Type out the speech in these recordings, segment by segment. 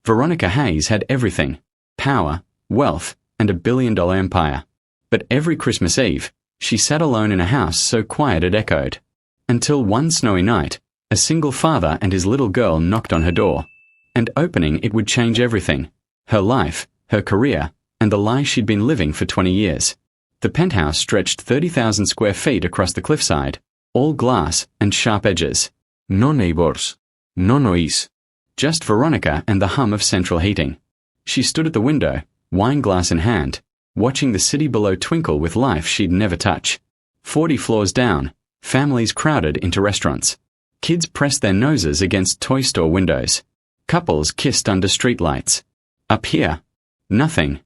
Veronica Hayes had everything: power, wealth, and a billion-dollar empire. But every Christmas Eve, she sat alone in a house so quiet it echoed. Until one snowy night, a single father and his little girl knocked on her door. And opening it would change everything: her life, her career, and the lie she'd been living for 20 years. The penthouse stretched 30,000 square feet across the cliffside, all glass and sharp edges. No neighbors. No noise. Just Veronica and the hum of central heating. She stood at the window, wine glass in hand, watching the city below twinkle with life she'd never touch. 40 floors down, families crowded into restaurants. Kids pressed their noses against toy store windows. Couples kissed under streetlights. Up here, nothing.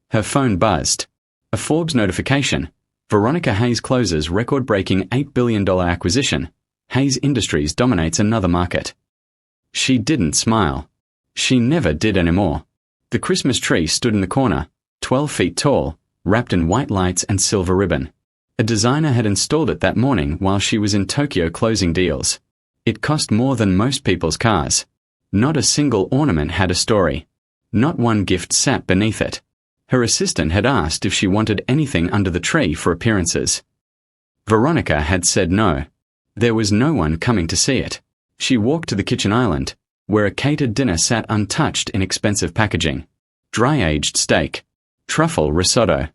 Her phone buzzed. A Forbes notification. Veronica Hayes closes record-breaking $8 billion acquisition. Hayes Industries dominates another market. She didn't smile. She never did anymore. The Christmas tree stood in the corner, 12 feet tall, wrapped in white lights and silver ribbon. A designer had installed it that morning while she was in Tokyo closing deals. It cost more than most people's cars. Not a single ornament had a story. Not one gift sat beneath it. Her assistant had asked if she wanted anything under the tree for appearances. Veronica had said no. There was no one coming to see it. She walked to the kitchen island, where a catered dinner sat untouched in expensive packaging. Dry-aged steak. Truffle risotto.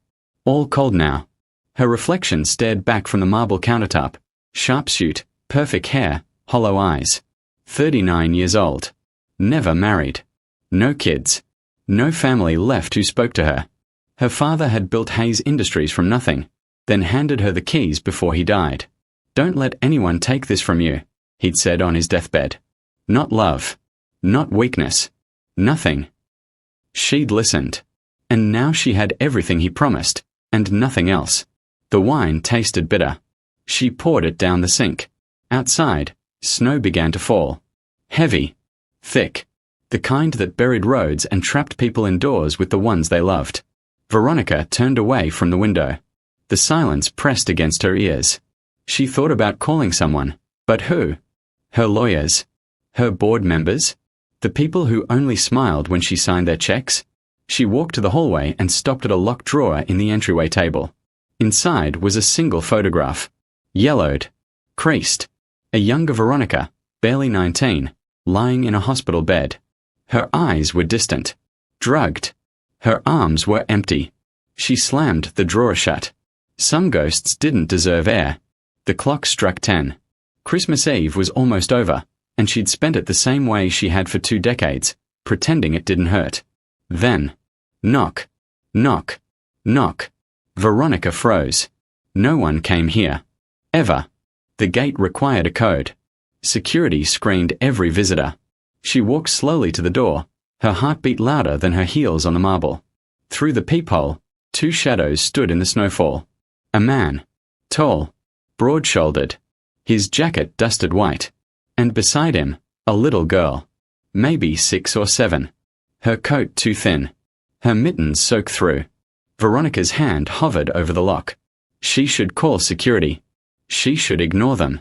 All cold now. Her reflection stared back from the marble countertop. Sharp suit, perfect hair, hollow eyes. 39 years old. Never married. No kids. No family left who spoke to her. Her father had built Hayes Industries from nothing, then handed her the keys before he died. "Don't let anyone take this from you," he'd said on his deathbed. Not love. Not weakness. Nothing. She'd listened. And now she had everything he promised, and nothing else. The wine tasted bitter. She poured it down the sink. Outside, snow began to fall. Heavy. Thick. The kind that buried roads and trapped people indoors with the ones they loved. Veronica turned away from the window. The silence pressed against her ears. She thought about calling someone, but who? Her lawyers? Her board members? The people who only smiled when she signed their checks? She walked to the hallway and stopped at a locked drawer in the entryway table. Inside was a single photograph. Yellowed. Creased. A younger Veronica, barely 19, lying in a hospital bed. Her eyes were distant. Drugged. Her arms were empty. She slammed the drawer shut. Some ghosts didn't deserve air. The clock struck 10. Christmas Eve was almost over, and she'd spent it the same way she had for 2 decades, pretending it didn't hurt. Then, knock, knock, knock. Veronica froze. No one came here. Ever. The gate required a code. Security screened every visitor. She walked slowly to the door, her heart beat louder than her heels on the marble. Through the peephole, 2 shadows stood in the snowfall. A man. Tall. Broad-shouldered. His jacket dusted white. And beside him, a little girl. Maybe 6 or 7. Her coat too thin. Her mittens soaked through. Veronica's hand hovered over the lock. She should call security. She should ignore them.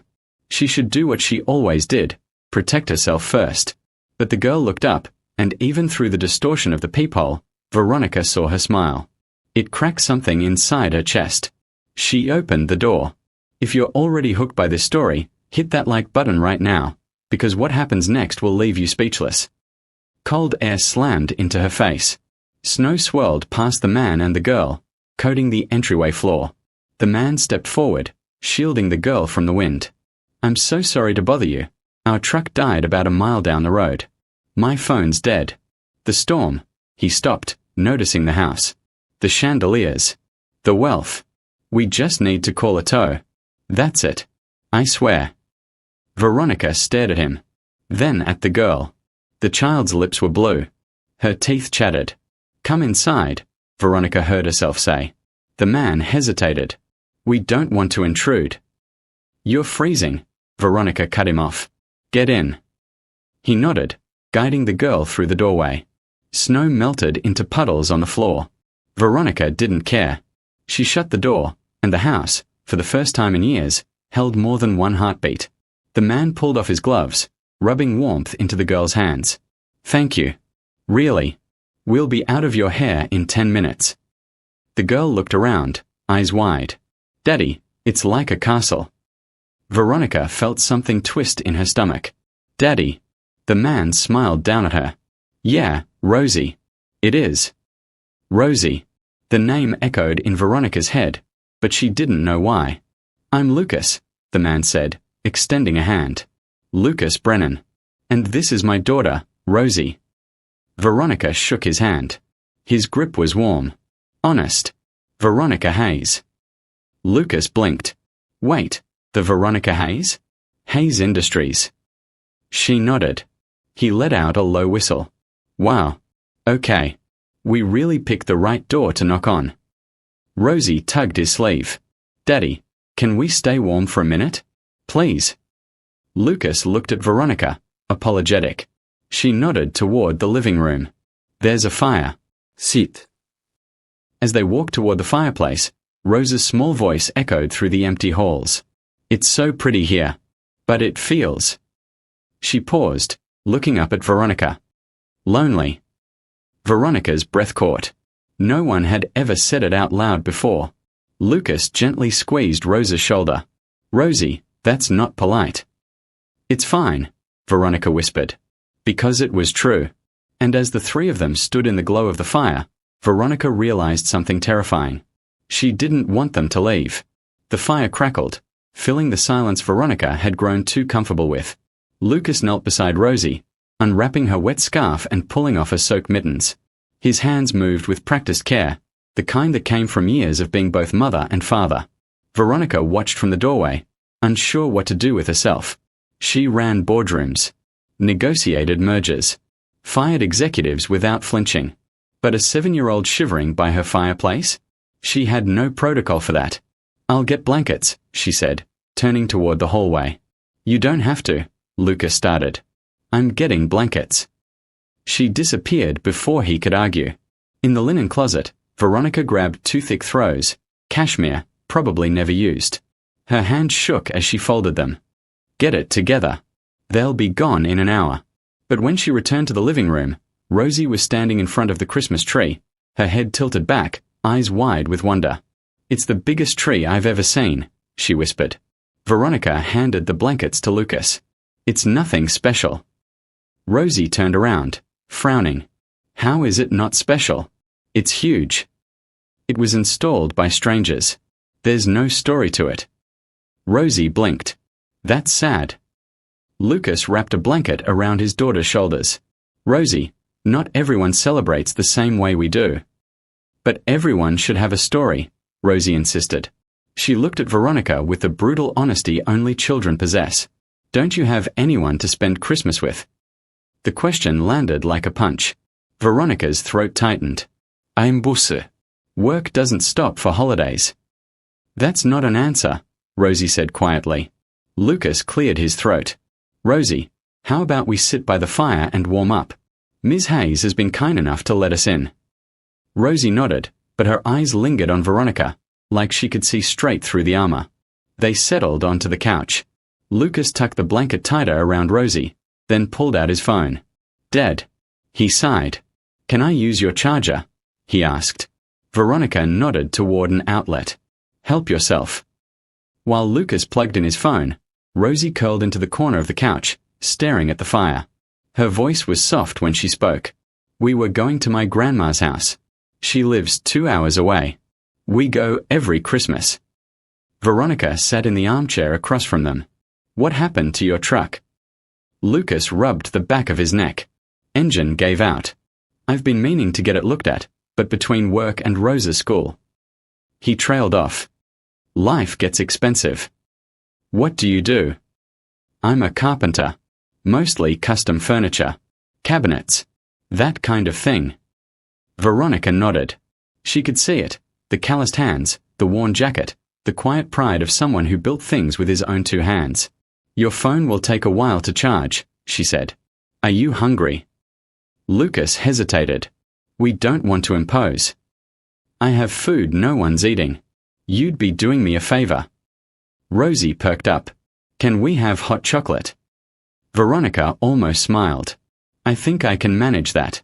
She should do what she always did, protect herself first. But the girl looked up, and even through the distortion of the peephole, Veronica saw her smile. It cracked something inside her chest. She opened the door. If you're already hooked by this story, hit that like button right now, because what happens next will leave you speechless. Cold air slammed into her face. Snow swirled past the man and the girl, coating the entryway floor. The man stepped forward, shielding the girl from the wind. "I'm so sorry to bother you. Our truck died about a mile down the road. My phone's dead. The storm." He stopped, noticing the house. The chandeliers. The wealth. "We just need to call a tow. That's it. I swear." Veronica stared at him. Then at the girl. The child's lips were blue. Her teeth chattered. "Come inside," Veronica heard herself say. The man hesitated. "We don't want to intrude." "You're freezing," Veronica cut him off. "Get in." He nodded, guiding the girl through the doorway. Snow melted into puddles on the floor. Veronica didn't care. She shut the door, and the house, for the first time in years, held more than one heartbeat. The man pulled off his gloves, rubbing warmth into the girl's hands. "Thank you." Really? We'll be out of your hair in 10 minutes. The girl looked around, eyes wide. Daddy, it's like a castle. Veronica felt something twist in her stomach. Daddy. The man smiled down at her. Yeah, Rosie. It is. Rosie. The name echoed in Veronica's head, but she didn't know why. I'm Lucas, the man said, extending a hand. Lucas Brennan. And this is my daughter, Rosie. Veronica shook his hand. His grip was warm. Honest. Veronica Hayes. Lucas blinked. Wait, the Veronica Hayes? Hayes Industries. She nodded. He let out a low whistle. Wow. Okay. We really picked the right door to knock on. Rosie tugged his sleeve. Daddy, can we stay warm for a minute? Please. Lucas looked at Veronica, apologetic. She nodded toward the living room. There's a fire. Sit. As they walked toward the fireplace, Rose's small voice echoed through the empty halls. It's so pretty here. But it feels. She paused, looking up at Veronica. Lonely. Veronica's breath caught. No one had ever said it out loud before. Lucas gently squeezed Rose's shoulder. Rosie, that's not polite. It's fine, Veronica whispered. Because it was true. And as the three of them stood in the glow of the fire, Veronica realized something terrifying. She didn't want them to leave. The fire crackled, filling the silence Veronica had grown too comfortable with. Lucas knelt beside Rosie, unwrapping her wet scarf and pulling off her soaked mittens. His hands moved with practiced care, the kind that came from years of being both mother and father. Veronica watched from the doorway, unsure what to do with herself. She ran boardrooms, negotiated mergers, fired executives without flinching. But a 7-year-old shivering by her fireplace? She had no protocol for that. I'll get blankets, she said, turning toward the hallway. You don't have to, Lucas started. I'm getting blankets. She disappeared before he could argue. In the linen closet, Veronica grabbed 2 thick throws, cashmere, probably never used. Her hand shook as she folded them. Get it together. They'll be gone in an hour. But when she returned to the living room, Rosie was standing in front of the Christmas tree, her head tilted back, eyes wide with wonder. It's the biggest tree I've ever seen, she whispered. Veronica handed the blankets to Lucas. It's nothing special. Rosie turned around, frowning. How is it not special? It's huge. It was installed by strangers. There's no story to it. Rosie blinked. That's sad. Lucas wrapped a blanket around his daughter's shoulders. Rosie, not everyone celebrates the same way we do. But everyone should have a story, Rosie insisted. She looked at Veronica with the brutal honesty only children possess. Don't you have anyone to spend Christmas with? The question landed like a punch. Veronica's throat tightened. I'm Busse. Work doesn't stop for holidays. That's not an answer, Rosie said quietly. Lucas cleared his throat. Rosie, how about we sit by the fire and warm up? Ms. Hayes has been kind enough to let us in. Rosie nodded, but her eyes lingered on Veronica, like she could see straight through the armor. They settled onto the couch. Lucas tucked the blanket tighter around Rosie, then pulled out his phone. Dead. He sighed. Can I use your charger? He asked. Veronica nodded toward an outlet. Help yourself. While Lucas plugged in his phone, Rosie curled into the corner of the couch, staring at the fire. Her voice was soft when she spoke. We were going to my grandma's house. She lives 2 hours away. We go every Christmas. Veronica sat in the armchair across from them. What happened to your truck? Lucas rubbed the back of his neck. Engine gave out. I've been meaning to get it looked at, but between work and Rosa's school. He trailed off. Life gets expensive. What do you do? I'm a carpenter. Mostly custom furniture. Cabinets. That kind of thing. Veronica nodded. She could see it. The calloused hands, the worn jacket, the quiet pride of someone who built things with his own 2 hands. Your phone will take a while to charge, she said. Are you hungry? Lucas hesitated. We don't want to impose. I have food no one's eating. You'd be doing me a favor. Rosie perked up. Can we have hot chocolate? Veronica almost smiled. I think I can manage that.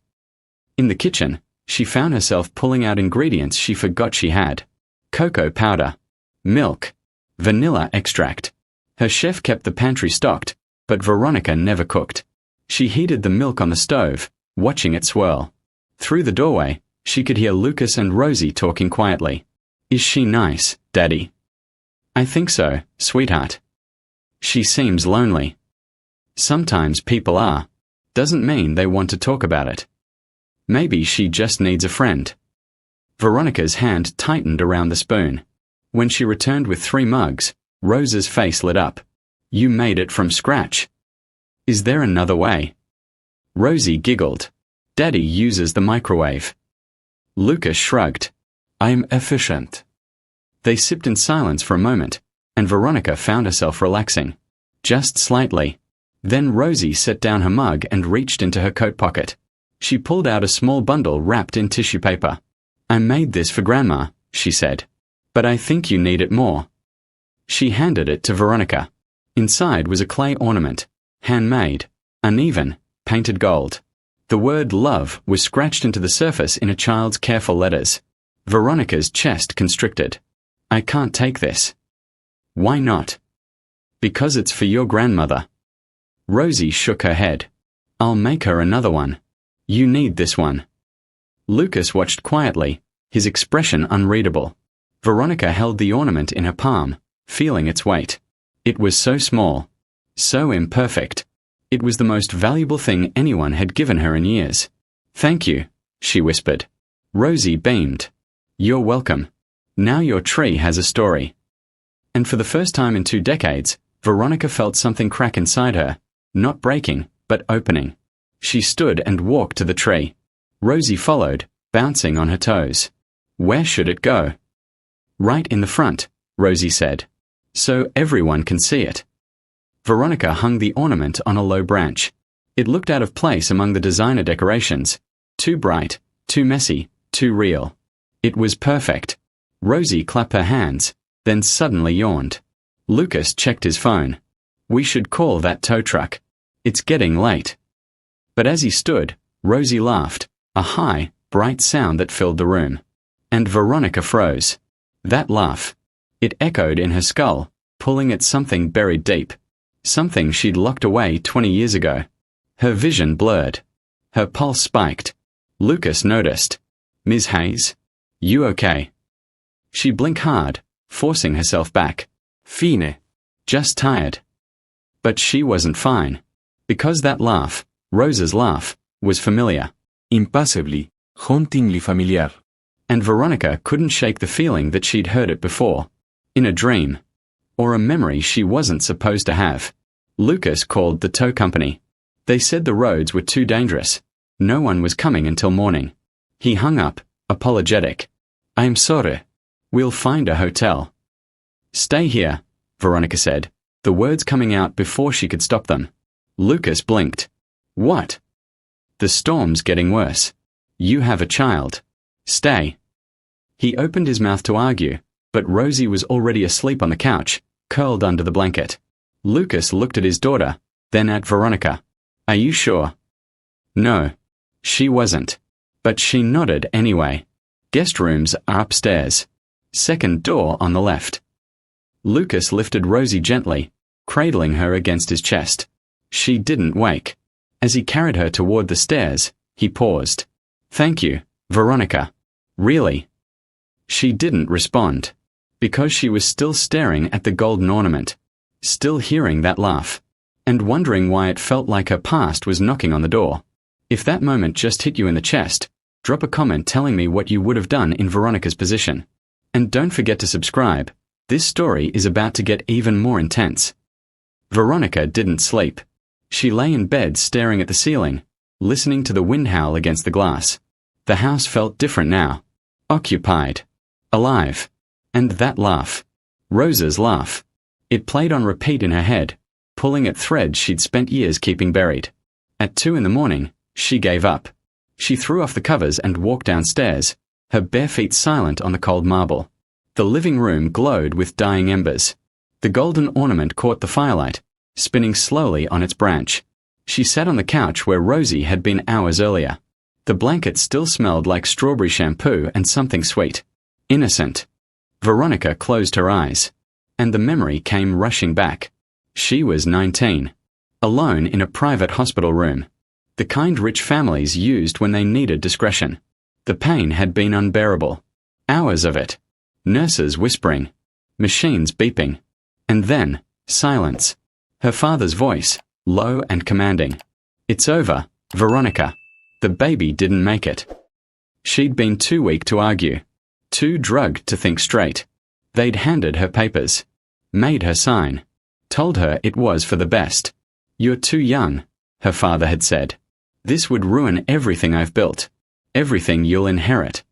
In the kitchen, she found herself pulling out ingredients she forgot she had. Cocoa powder, milk, vanilla extract. Her chef kept the pantry stocked, but Veronica never cooked. She heated the milk on the stove, watching it swirl. Through the doorway, she could hear Lucas and Rosie talking quietly. "Is she nice, Daddy?" "I think so, sweetheart." "She seems lonely." "Sometimes people are. Doesn't mean they want to talk about it." "Maybe she just needs a friend." Veronica's hand tightened around the spoon. When she returned with 3 mugs, Rose's face lit up. "You made it from scratch. Is there another way?" Rosie giggled. "Daddy uses the microwave." Lucas shrugged. "I'm efficient." They sipped in silence for a moment, and Veronica found herself relaxing. Just slightly. Then Rosie set down her mug and reached into her coat pocket. She pulled out a small bundle wrapped in tissue paper. "I made this for Grandma," she said. "But I think you need it more." She handed it to Veronica. Inside was a clay ornament, handmade, uneven, painted gold. The word love was scratched into the surface in a child's careful letters. Veronica's chest constricted. "I can't take this." "Why not?" "Because it's for your grandmother." Rosie shook her head. "I'll make her another one. You need this one." Lucas watched quietly, his expression unreadable. Veronica held the ornament in her palm, feeling its weight. It was so small, so imperfect. It was the most valuable thing anyone had given her in years. "Thank you," she whispered. Rosie beamed. "You're welcome. Now your tree has a story." And for the first time in 2 decades, Veronica felt something crack inside her, not breaking, but opening. She stood and walked to the tree. Rosie followed, bouncing on her toes. Where should it go? "Right in the front," Rosie said, "so everyone can see it." Veronica hung the ornament on a low branch. It looked out of place among the designer decorations. Too bright, too messy, too real. It was perfect. Rosie clapped her hands, then suddenly yawned. Lucas checked his phone. "We should call that tow truck. It's getting late." But as he stood, Rosie laughed, a high, bright sound that filled the room. And Veronica froze. That laugh. It echoed in her skull, pulling at something buried deep. Something she'd locked away 20 years ago. Her vision blurred. Her pulse spiked. Lucas noticed. "Ms. Hayes? You okay?" She blinked hard, forcing herself back. "Fine. Just tired." But she wasn't fine. Because that laugh, Rose's laugh, was familiar. Impassably, hauntingly familiar. And Veronica couldn't shake the feeling that she'd heard it before. In a dream. Or a memory she wasn't supposed to have. Lucas called the tow company. They said the roads were too dangerous. No one was coming until morning. He hung up, apologetic. "I'm sorry. We'll find a hotel." "Stay here," Veronica said, the words coming out before she could stop them. Lucas blinked. "What?" "The storm's getting worse. You have a child. Stay." He opened his mouth to argue, but Rosie was already asleep on the couch, curled under the blanket. Lucas looked at his daughter, then at Veronica. "Are you sure?" No. She wasn't. But she nodded anyway. "Guest rooms are upstairs. Second door on the left." Lucas lifted Rosie gently, cradling her against his chest. She didn't wake. As he carried her toward the stairs, he paused. "Thank you, Veronica. Really?" She didn't respond, because she was still staring at the golden ornament, still hearing that laugh, and wondering why it felt like her past was knocking on the door. If that moment just hit you in the chest, drop a comment telling me what you would have done in Veronica's position. And don't forget to subscribe. This story is about to get even more intense. Veronica didn't sleep. She lay in bed staring at the ceiling, listening to the wind howl against the glass. The house felt different now. Occupied. Alive. And that laugh. Rose's laugh. It played on repeat in her head, pulling at threads she'd spent years keeping buried. At 2 a.m, she gave up. She threw off the covers and walked downstairs, her bare feet silent on the cold marble. The living room glowed with dying embers. The golden ornament caught the firelight, spinning slowly on its branch. She sat on the couch where Rosie had been hours earlier. The blanket still smelled like strawberry shampoo and something sweet. Innocent. Veronica closed her eyes. And the memory came rushing back. She was 19. Alone in a private hospital room. The kind rich families used when they needed discretion. The pain had been unbearable. Hours of it. Nurses whispering. Machines beeping. And then, silence. Her father's voice, low and commanding. It's over, Veronica. The baby didn't make it. She'd been too weak to argue. Too drugged to think straight. They'd handed her papers. Made her sign. Told her it was for the best. You're too young, her father had said. This would ruin everything I've built. Everything you'll inherit.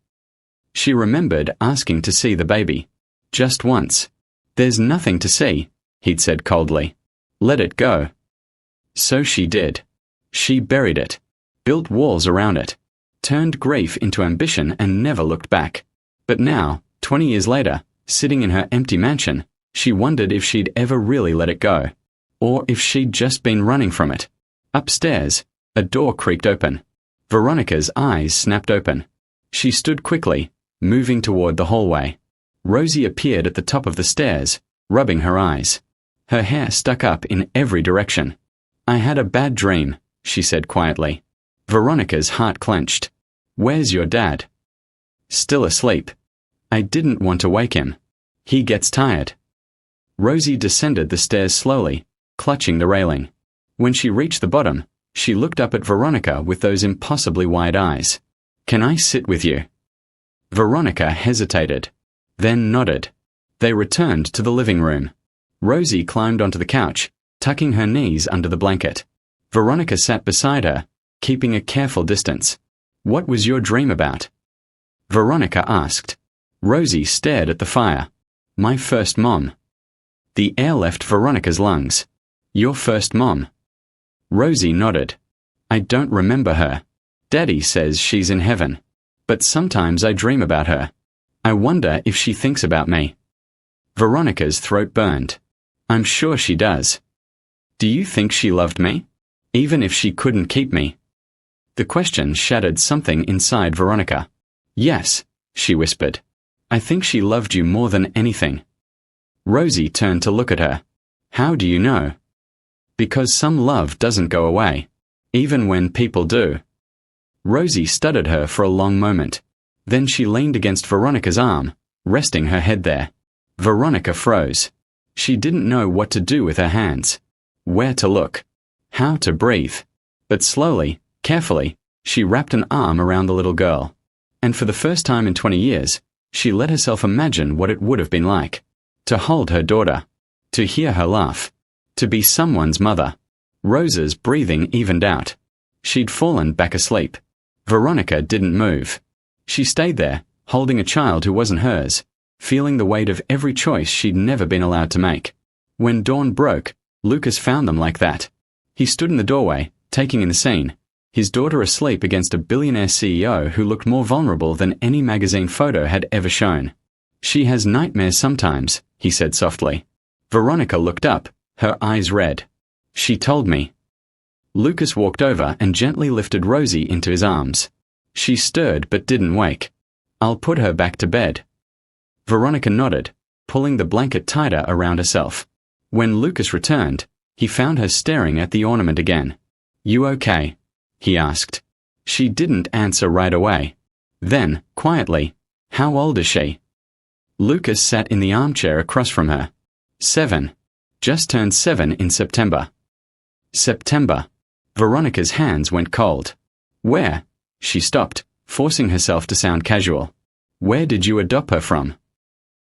She remembered asking to see the baby. Just once. There's nothing to see, he'd said coldly. Let it go. So she did. She buried it. Built walls around it. Turned grief into ambition and never looked back. But now, 20 years later, sitting in her empty mansion, she wondered if she'd ever really let it go. Or if she'd just been running from it. Upstairs, a door creaked open. Veronica's eyes snapped open. She stood quickly, moving toward the hallway. Rosie appeared at the top of the stairs, rubbing her eyes. Her hair stuck up in every direction. I had a bad dream, she said quietly. Veronica's heart clenched. Where's your dad? Still asleep. I didn't want to wake him. He gets tired. Rosie descended the stairs slowly, clutching the railing. When she reached the bottom, she looked up at Veronica with those impossibly wide eyes. Can I sit with you? Veronica hesitated, then nodded. They returned to the living room. Rosie climbed onto the couch, tucking her knees under the blanket. Veronica sat beside her, keeping a careful distance. What was your dream about? Veronica asked. Rosie stared at the fire. My first mom. The air left Veronica's lungs. Your first mom. Rosie nodded. I don't remember her. Daddy says she's in heaven. But sometimes I dream about her. I wonder if she thinks about me. Veronica's throat burned. I'm sure she does. Do you think she loved me? Even if she couldn't keep me? The question shattered something inside Veronica. Yes, she whispered. I think she loved you more than anything. Rosie turned to look at her. How do you know? Because some love doesn't go away, even when people do. Rosie studied her for a long moment. Then she leaned against Veronica's arm, resting her head there. Veronica froze. She didn't know what to do with her hands. Where to look. How to breathe. But slowly, carefully, she wrapped an arm around the little girl. And for the first time in 20 years, she let herself imagine what it would have been like. To hold her daughter. To hear her laugh. To be someone's mother. Rosa's breathing evened out. She'd fallen back asleep. Veronica didn't move. She stayed there, holding a child who wasn't hers, feeling the weight of every choice she'd never been allowed to make. When dawn broke, Lucas found them like that. He stood in the doorway, taking in the scene, his daughter asleep against a billionaire CEO who looked more vulnerable than any magazine photo had ever shown. She has nightmares sometimes, he said softly. Veronica looked up, her eyes red. She told me. Lucas walked over and gently lifted Rosie into his arms. She stirred but didn't wake. I'll put her back to bed. Veronica nodded, pulling the blanket tighter around herself. When Lucas returned, he found her staring at the ornament again. You okay? He asked. She didn't answer right away. Then, quietly, how old is she? Lucas sat in the armchair across from her. 7. Just turned 7 in September. September. Veronica's hands went cold. Where? She stopped, forcing herself to sound casual. Where did you adopt her from?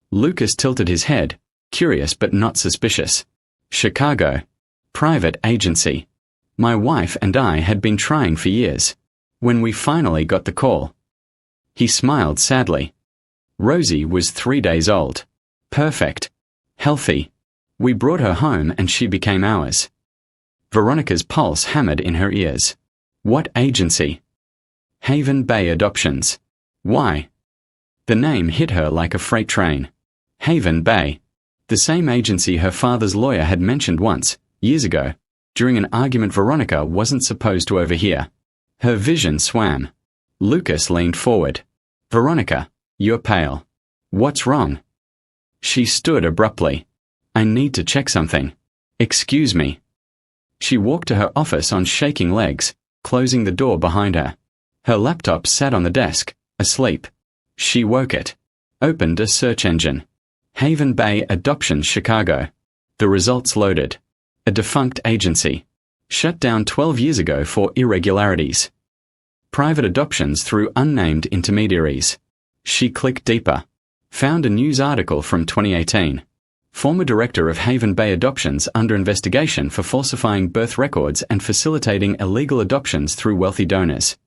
Lucas tilted his head, curious but not suspicious. Chicago. Private agency. My wife and I had been trying for years. When we finally got the call. He smiled sadly. Rosie was 3 days old. Perfect. Healthy. We brought her home and she became ours. Veronica's pulse hammered in her ears. What agency? Haven Bay Adoptions. Why? The name hit her like a freight train. Haven Bay. The same agency her father's lawyer had mentioned once, years ago, during an argument Veronica wasn't supposed to overhear. Her vision swam. Lucas leaned forward. Veronica, you're pale. What's wrong? She stood abruptly. I need to check something. Excuse me. She walked to her office on shaking legs, closing the door behind her. Her laptop sat on the desk, asleep. She woke it. Opened a search engine. Haven Bay Adoptions Chicago. The results loaded. A defunct agency. Shut down 12 years ago for irregularities. Private adoptions through unnamed intermediaries. She clicked deeper. Found a news article from 2018. Former director of Haven Bay Adoptions under investigation for falsifying birth records and facilitating illegal adoptions through wealthy donors.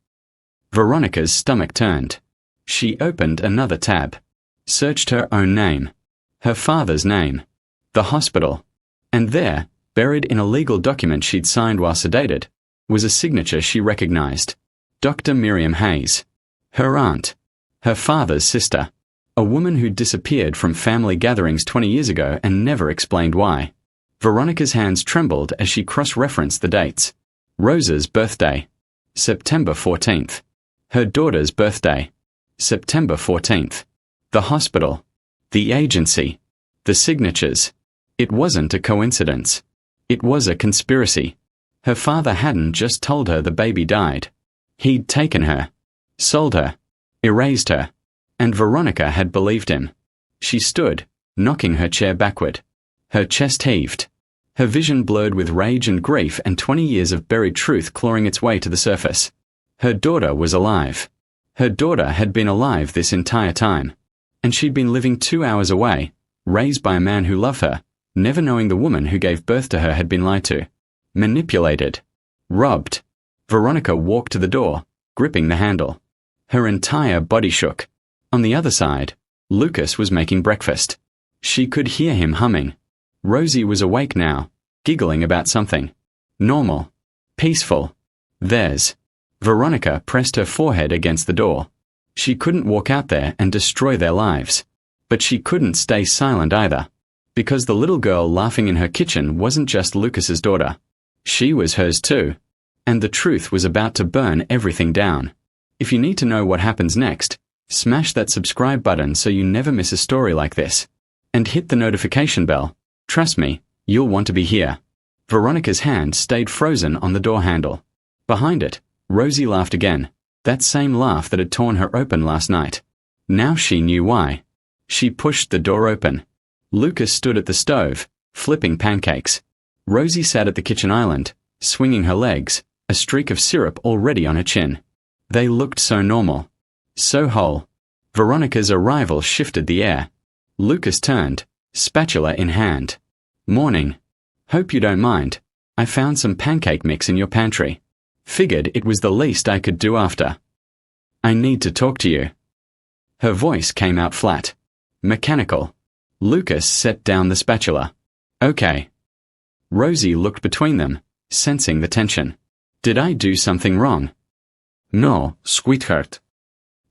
Veronica's stomach turned. She opened another tab. Searched her own name. Her father's name. The hospital. And there, buried in a legal document she'd signed while sedated, was a signature she recognized. Dr. Miriam Hayes. Her aunt. Her father's sister. A woman who'd disappeared from family gatherings 20 years ago and never explained why. Veronica's hands trembled as she cross-referenced the dates. Rosa's birthday. September 14th. Her daughter's birthday. September 14th. The hospital. The agency. The signatures. It wasn't a coincidence. It was a conspiracy. Her father hadn't just told her the baby died. He'd taken her. Sold her. Erased her. And Veronica had believed him. She stood, knocking her chair backward. Her chest heaved. Her vision blurred with rage and grief and 20 years of buried truth clawing its way to the surface. Her daughter was alive. Her daughter had been alive this entire time. And she'd been living 2 hours away, raised by a man who loved her, never knowing the woman who gave birth to her had been lied to. Manipulated. Robbed. Veronica walked to the door, gripping the handle. Her entire body shook. On the other side, Lucas was making breakfast. She could hear him humming. Rosie was awake now, giggling about something. Normal. Peaceful. Theirs. Veronica pressed her forehead against the door. She couldn't walk out there and destroy their lives. But she couldn't stay silent either. Because the little girl laughing in her kitchen wasn't just Lucas's daughter. She was hers too. And the truth was about to burn everything down. If you need to know what happens next, smash that subscribe button so you never miss a story like this. And hit the notification bell. Trust me, you'll want to be here. Veronica's hand stayed frozen on the door handle. Behind it, Rosie laughed again. That same laugh that had torn her open last night. Now she knew why. She pushed the door open. Lucas stood at the stove, flipping pancakes. Rosie sat at the kitchen island, swinging her legs, a streak of syrup already on her chin. They looked so normal. So whole. Veronica's arrival shifted the air. Lucas turned, spatula in hand. Morning. Hope you don't mind. I found some pancake mix in your pantry. Figured it was the least I could do after. I need to talk to you. Her voice came out flat. Mechanical. Lucas set down the spatula. Okay. Rosie looked between them, sensing the tension. Did I do something wrong? No, sweetheart.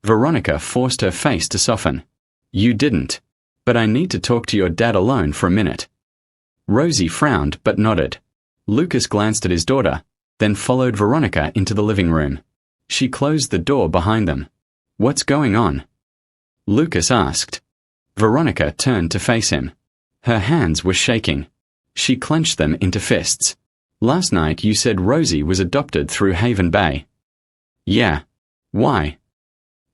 Veronica forced her face to soften. You didn't. But I need to talk to your dad alone for a minute. Rosie frowned but nodded. Lucas glanced at his daughter, then followed Veronica into the living room. She closed the door behind them. What's going on? Lucas asked. Veronica turned to face him. Her hands were shaking. She clenched them into fists. Last night you said Rosie was adopted through Haven Bay. Yeah. Why?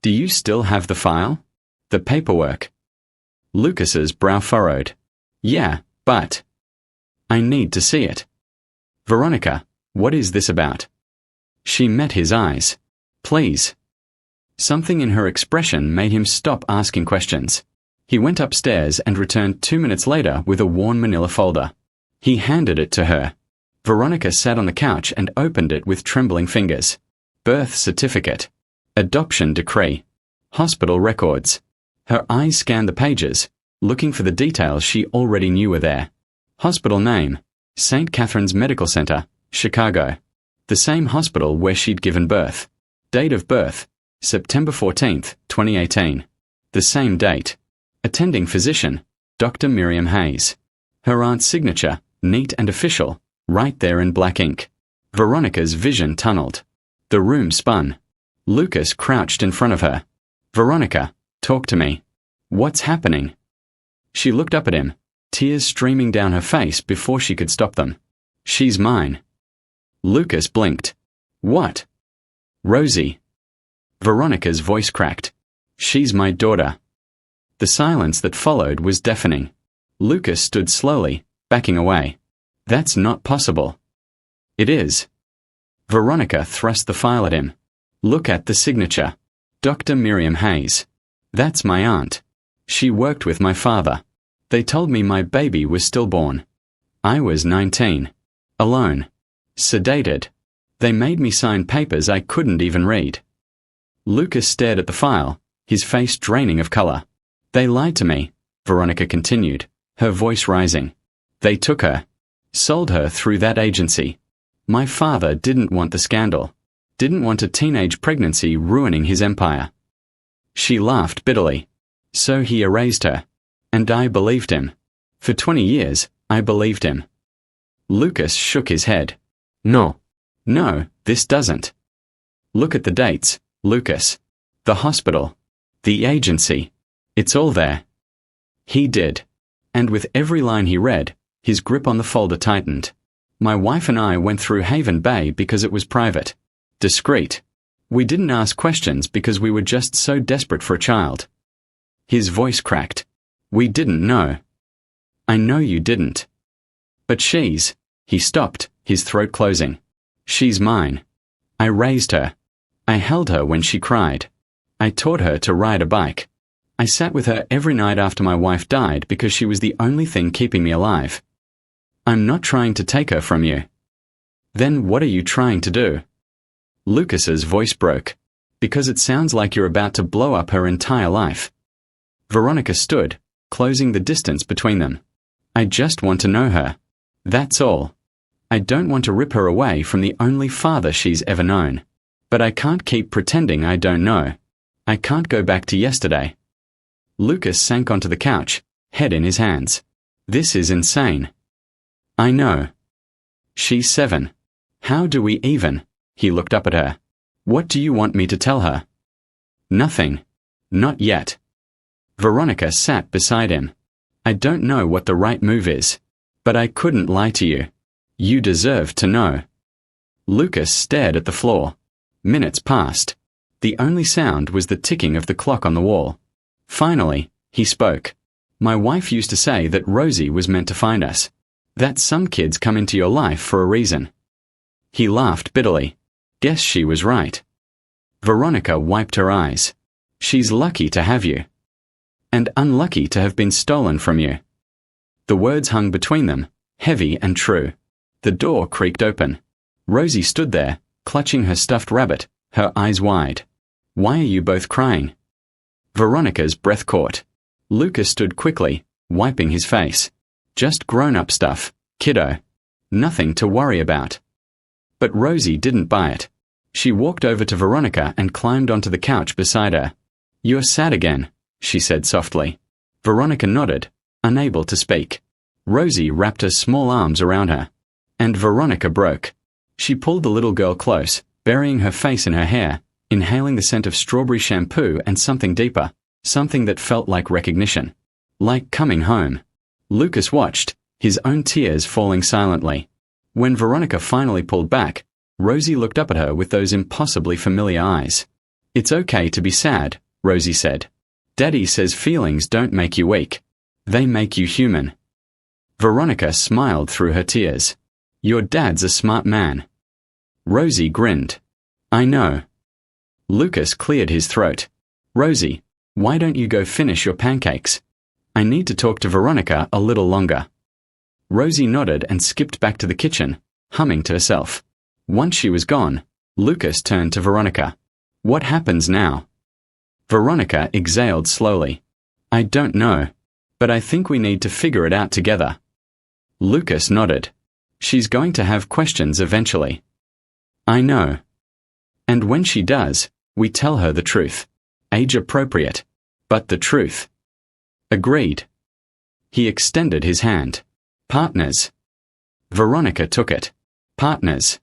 Do you still have the file? The paperwork? Lucas's brow furrowed. Yeah, but... I need to see it. Veronica, what is this about? She met his eyes. Please. Something in her expression made him stop asking questions. He went upstairs and returned 2 minutes later with a worn manila folder. He handed it to her. Veronica sat on the couch and opened it with trembling fingers. Birth certificate. Adoption decree. Hospital records. Her eyes scanned the pages, looking for the details she already knew were there. Hospital name. St. Catherine's Medical Center, Chicago. The same hospital where she'd given birth. Date of birth. September 14th, 2018. The same date. Attending physician. Dr. Miriam Hayes. Her aunt's signature, neat and official, right there in black ink. Veronica's vision tunneled. The room spun. Lucas crouched in front of her. Veronica, talk to me. What's happening? She looked up at him, tears streaming down her face before she could stop them. She's mine. Lucas blinked. What? Rosie. Veronica's voice cracked. She's my daughter. The silence that followed was deafening. Lucas stood slowly, backing away. That's not possible. It is. Veronica thrust the file at him. Look at the signature. Dr. Miriam Hayes. That's my aunt. She worked with my father. They told me my baby was stillborn. I was 19. Alone. Sedated. They made me sign papers I couldn't even read. Lucas stared at the file, his face draining of color. They lied to me, Veronica continued, her voice rising. They took her. Sold her through that agency. My father didn't want the scandal. Didn't want a teenage pregnancy ruining his empire. She laughed bitterly. So he erased her. And I believed him. For 20 years, I believed him. Lucas shook his head. No. No, this doesn't. Look at the dates, Lucas. The hospital. The agency. It's all there. He did. And with every line he read, his grip on the folder tightened. My wife and I went through Haven Bay because it was private. Discreet. We didn't ask questions because we were just so desperate for a child. His voice cracked. We didn't know. I know you didn't. But she's... He stopped, his throat closing. She's mine. I raised her. I held her when she cried. I taught her to ride a bike. I sat with her every night after my wife died because she was the only thing keeping me alive. I'm not trying to take her from you. Then what are you trying to do? Lucas's voice broke. Because it sounds like you're about to blow up her entire life. Veronica stood, closing the distance between them. I just want to know her. That's all. I don't want to rip her away from the only father she's ever known. But I can't keep pretending I don't know. I can't go back to yesterday. Lucas sank onto the couch, head in his hands. This is insane. I know. She's 7. How do we even? He looked up at her. What do you want me to tell her? Nothing. Not yet. Veronica sat beside him. I don't know what the right move is. But I couldn't lie to you. You deserve to know. Lucas stared at the floor. Minutes passed. The only sound was the ticking of the clock on the wall. Finally, he spoke. My wife used to say that Rosie was meant to find us. That some kids come into your life for a reason. He laughed bitterly. Guess she was right. Veronica wiped her eyes. She's lucky to have you. And unlucky to have been stolen from you. The words hung between them, heavy and true. The door creaked open. Rosie stood there, clutching her stuffed rabbit, her eyes wide. Why are you both crying? Veronica's breath caught. Lucas stood quickly, wiping his face. Just grown-up stuff, kiddo. Nothing to worry about. But Rosie didn't buy it. She walked over to Veronica and climbed onto the couch beside her. You're sad again, she said softly. Veronica nodded, unable to speak. Rosie wrapped her small arms around her. And Veronica broke. She pulled the little girl close, burying her face in her hair, inhaling the scent of strawberry shampoo and something deeper, something that felt like recognition. Like coming home. Lucas watched, his own tears falling silently. When Veronica finally pulled back, Rosie looked up at her with those impossibly familiar eyes. It's okay to be sad, Rosie said. Daddy says feelings don't make you weak. They make you human. Veronica smiled through her tears. Your dad's a smart man. Rosie grinned. I know. Lucas cleared his throat. Rosie, why don't you go finish your pancakes? I need to talk to Veronica a little longer. Rosie nodded and skipped back to the kitchen, humming to herself. Once she was gone, Lucas turned to Veronica. What happens now? Veronica exhaled slowly. I don't know, but I think we need to figure it out together. Lucas nodded. She's going to have questions eventually. I know. And when she does, we tell her the truth. Age appropriate, but the truth. Agreed. He extended his hand. Partners. Veronica took it. Partners.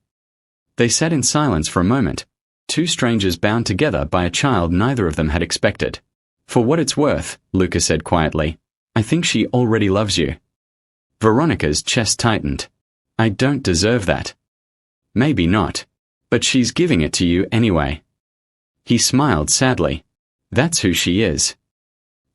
They sat in silence for a moment, Two strangers bound together by a child neither of them had expected. For what it's worth, Lucas said quietly, I think she already loves you. Veronica's chest tightened. I don't deserve that. Maybe not. But she's giving it to you anyway. He smiled sadly. That's who she is.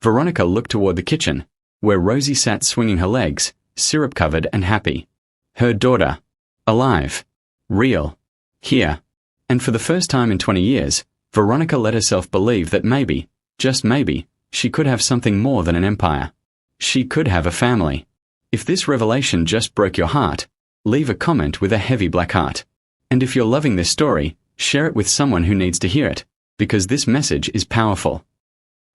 Veronica looked toward the kitchen, where Rosie sat swinging her legs, syrup-covered and happy. Her daughter. Alive. Real. Here. And for the first time in 20 years, Veronica let herself believe that maybe, just maybe, she could have something more than an empire. She could have a family. If this revelation just broke your heart, leave a comment with a heavy black heart. And if you're loving this story, share it with someone who needs to hear it, because this message is powerful.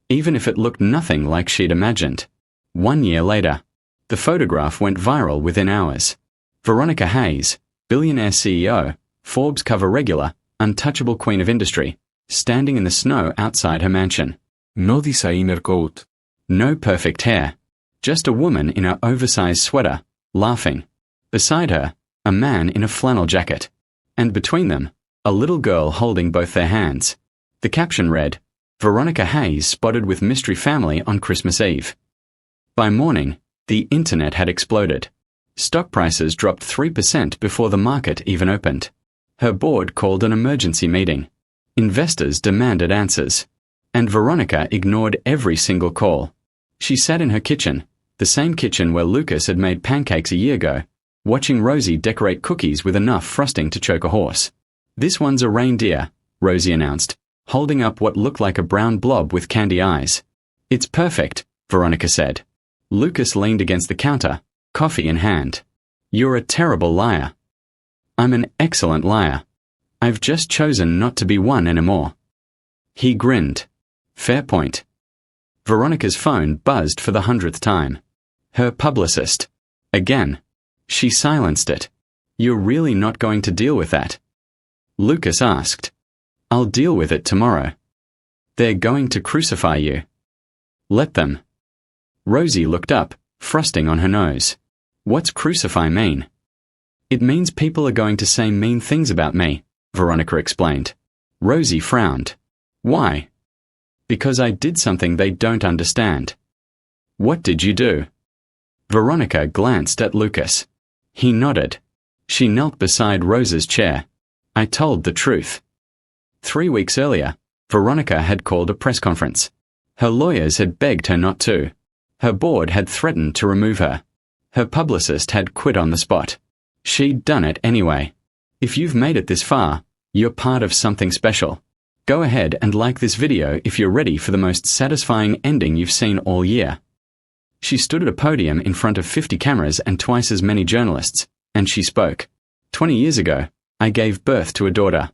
Even if it looked nothing like she'd imagined. 1 year later, the photograph went viral within hours. Veronica Hayes, billionaire CEO, Forbes cover regular, untouchable queen of industry, standing in the snow outside her mansion. No designer coat. No perfect hair. Just a woman in her oversized sweater, laughing. Beside her, a man in a flannel jacket. And between them, a little girl holding both their hands. The caption read, Veronica Hayes spotted with mystery family on Christmas Eve. By morning, the internet had exploded. Stock prices dropped 3% before the market even opened. Her board called an emergency meeting. Investors demanded answers. And Veronica ignored every single call. She sat in her kitchen, the same kitchen where Lucas had made pancakes a year ago, watching Rosie decorate cookies with enough frosting to choke a horse. This one's a reindeer, Rosie announced, holding up what looked like a brown blob with candy eyes. It's perfect, Veronica said. Lucas leaned against the counter, coffee in hand. You're a terrible liar. I'm an excellent liar. I've just chosen not to be one anymore. He grinned. Fair point. Veronica's phone buzzed for the 100th time. Her publicist. Again. She silenced it. You're really not going to deal with that? Lucas asked. I'll deal with it tomorrow. They're going to crucify you. Let them. Rosie looked up, frosting on her nose. What's crucify mean? It means people are going to say mean things about me, Veronica explained. Rosie frowned. Why? Because I did something they don't understand. What did you do? Veronica glanced at Lucas. He nodded. She knelt beside Rose's chair. I told the truth. 3 weeks earlier, Veronica had called a press conference. Her lawyers had begged her not to. Her board had threatened to remove her. Her publicist had quit on the spot. She'd done it anyway. If you've made it this far, you're part of something special. Go ahead and like this video if you're ready for the most satisfying ending you've seen all year. She stood at a podium in front of 50 cameras and twice as many journalists, and she spoke. 20 years ago, I gave birth to a daughter.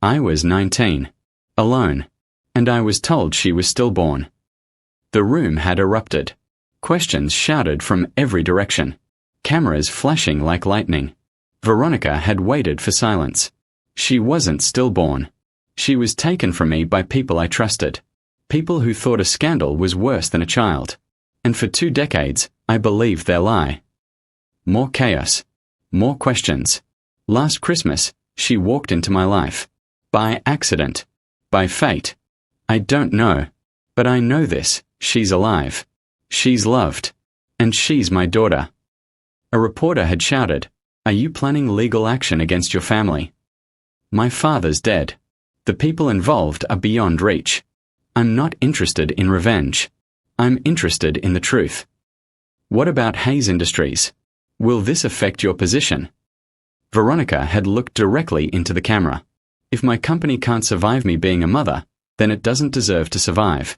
I was 19, alone, and I was told she was stillborn. The room had erupted. Questions shouted from every direction. Cameras flashing like lightning. Veronica had waited for silence. She wasn't stillborn. She was taken from me by people I trusted. People who thought a scandal was worse than a child. And for 2 decades, I believed their lie. More chaos. More questions. Last Christmas, she walked into my life. By accident. By fate. I don't know. But I know this. She's alive. She's loved. And she's my daughter. A reporter had shouted, Are you planning legal action against your family? My father's dead. The people involved are beyond reach. I'm not interested in revenge. I'm interested in the truth. What about Hayes Industries? Will this affect your position? Veronica had looked directly into the camera. If my company can't survive me being a mother, then it doesn't deserve to survive.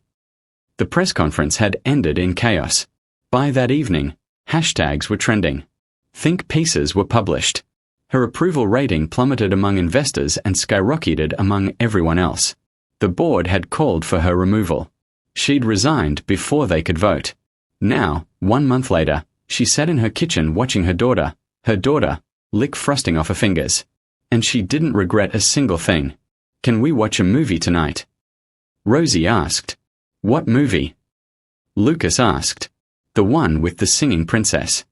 The press conference had ended in chaos. By that evening, hashtags were trending. Think pieces were published. Her approval rating plummeted among investors and skyrocketed among everyone else. The board had called for her removal. She'd resigned before they could vote. Now, 1 month later, she sat in her kitchen watching her daughter, lick frosting off her fingers. And she didn't regret a single thing. Can we watch a movie tonight? Rosie asked. What movie? Lucas asked. The one with the singing princess.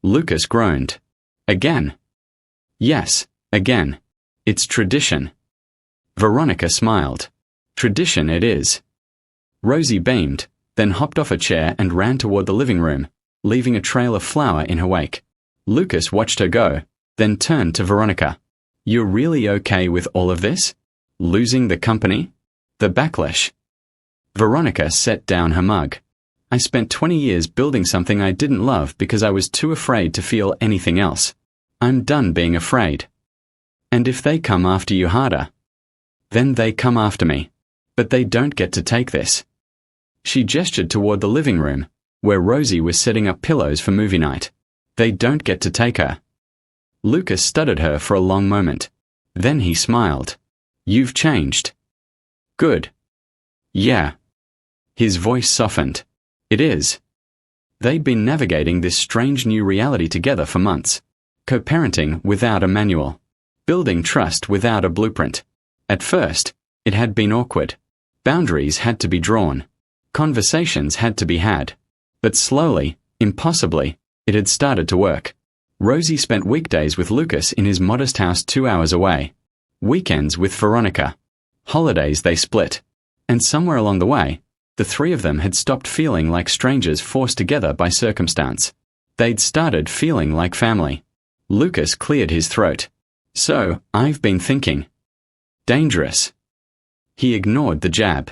Lucas groaned. Again? Yes, again. It's tradition. Veronica smiled. Tradition it is. Rosie beamed, then hopped off a chair and ran toward the living room, leaving a trail of flour in her wake. Lucas watched her go, then turned to Veronica. You're really okay with all of this? Losing the company? The backlash? Veronica set down her mug. I spent 20 years building something I didn't love because I was too afraid to feel anything else. I'm done being afraid. And if they come after you harder, then they come after me. But they don't get to take this. She gestured toward the living room, where Rosie was setting up pillows for movie night. They don't get to take her. Lucas studied her for a long moment. Then he smiled. You've changed. Good. Yeah. His voice softened. It is. They'd been navigating this strange new reality together for months. Co-parenting without a manual. Building trust without a blueprint. At first, it had been awkward. Boundaries had to be drawn. Conversations had to be had. But slowly, impossibly, it had started to work. Rosie spent weekdays with Lucas in his modest house 2 hours away. Weekends with Veronica. Holidays they split. And somewhere along the way, the three of them had stopped feeling like strangers forced together by circumstance. They'd started feeling like family. Lucas cleared his throat. So, I've been thinking. Dangerous. He ignored the jab.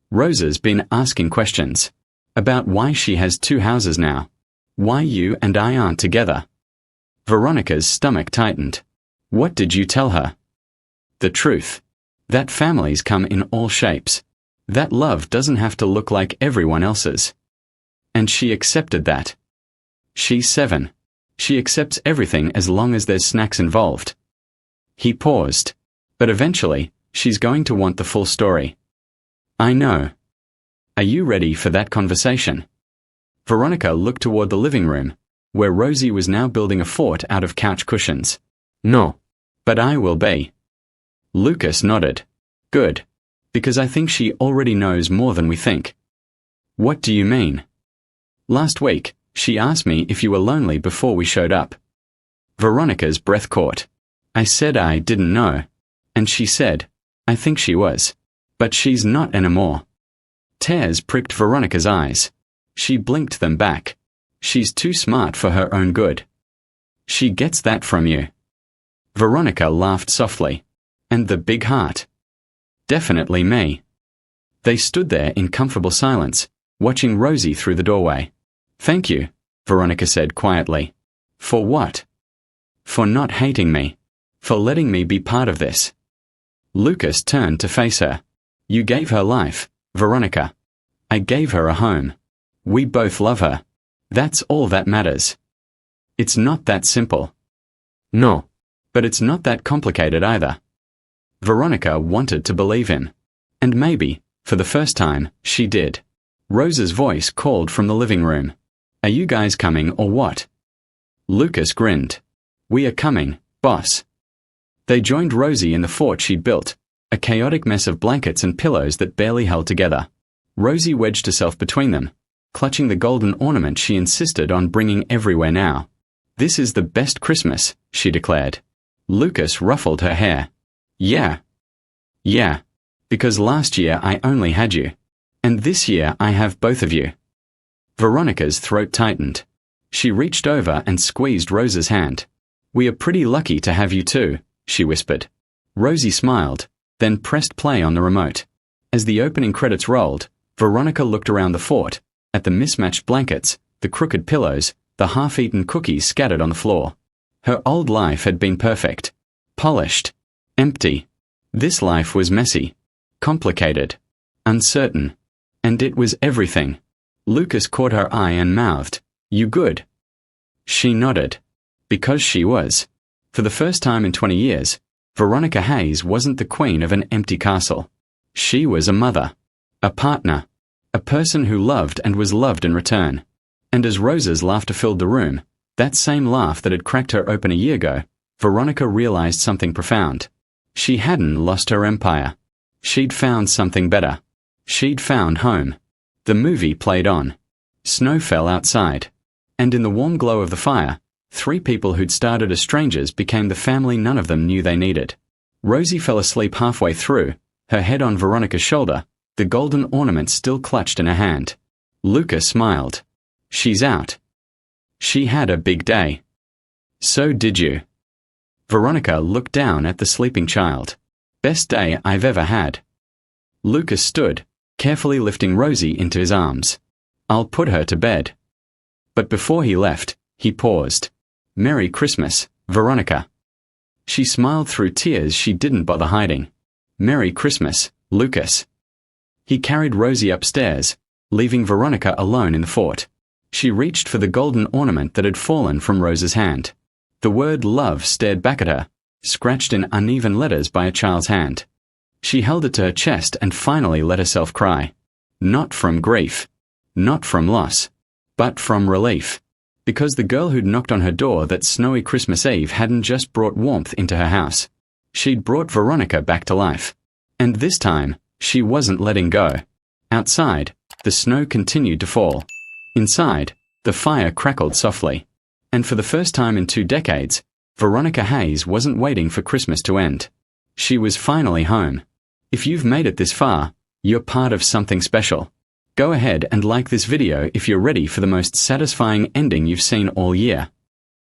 Rosa's been asking questions. About why she has 2 houses now. Why you and I aren't together. Veronica's stomach tightened. What did you tell her? The truth. That families come in all shapes. That love doesn't have to look like everyone else's. And she accepted that. She's 7. She accepts everything as long as there's snacks involved. He paused. But eventually, she's going to want the full story. I know. Are you ready for that conversation? Veronica looked toward the living room, where Rosie was now building a fort out of couch cushions. No. But I will be. Lucas nodded. Good. Because I think she already knows more than we think. What do you mean? Last week, she asked me if you were lonely before we showed up. Veronica's breath caught. I said I didn't know. And she said, I think she was. But she's not anymore. Tears pricked Veronica's eyes. She blinked them back. She's too smart for her own good. She gets that from you. Veronica laughed softly. And the big heart. Definitely me. They stood there in comfortable silence, watching Rosie through the doorway. Thank you, Veronica said quietly. For what? For not hating me. For letting me be part of this. Lucas turned to face her. You gave her life, Veronica. I gave her a home. We both love her. That's all that matters. It's not that simple. No. But it's not that complicated either. Veronica wanted to believe him. And maybe, for the first time, she did. Rosa's voice called from the living room. Are you guys coming or what? Lucas grinned. We are coming, boss. They joined Rosie in the fort she'd built, a chaotic mess of blankets and pillows that barely held together. Rosie wedged herself between them, clutching the golden ornament she insisted on bringing everywhere now. This is the best Christmas, she declared. Lucas ruffled her hair. Yeah. Yeah. Because last year I only had you. And this year I have both of you. Veronica's throat tightened. She reached over and squeezed Rosa's hand. We are pretty lucky to have you too, she whispered. Rosie smiled, then pressed play on the remote. As the opening credits rolled, Veronica looked around the fort, at the mismatched blankets, the crooked pillows, the half-eaten cookies scattered on the floor. Her old life had been perfect. Polished. Empty. This life was messy. Complicated. Uncertain. And it was everything. Lucas caught her eye and mouthed, You good? She nodded. Because she was. For the first time in 20 years, Veronica Hayes wasn't the queen of an empty castle. She was a mother. A partner. A person who loved and was loved in return. And as Rosa's laughter filled the room, that same laugh that had cracked her open a year ago, Veronica realized something profound. She hadn't lost her empire. She'd found something better. She'd found home. The movie played on. Snow fell outside. And in the warm glow of the fire, 3 people who'd started as strangers became the family none of them knew they needed. Rosie fell asleep halfway through, her head on Veronica's shoulder, the golden ornament still clutched in her hand. Luca smiled. She's out. She had a big day. So did you. Veronica looked down at the sleeping child. Best day I've ever had. Luca stood, carefully lifting Rosie into his arms. I'll put her to bed. But before he left, he paused. Merry Christmas, Veronica. She smiled through tears she didn't bother hiding. Merry Christmas, Lucas. He carried Rosie upstairs, leaving Veronica alone in the fort. She reached for the golden ornament that had fallen from Rose's hand. The word love stared back at her, scratched in uneven letters by a child's hand. She held it to her chest and finally let herself cry. Not from grief, not from loss, but from relief. Because the girl who'd knocked on her door that snowy Christmas Eve hadn't just brought warmth into her house. She'd brought Veronica back to life. And this time, she wasn't letting go. Outside, the snow continued to fall. Inside, the fire crackled softly. And for the first time in 2 decades, Veronica Hayes wasn't waiting for Christmas to end. She was finally home. If you've made it this far, you're part of something special. Go ahead and like this video if you're ready for the most satisfying ending you've seen all year.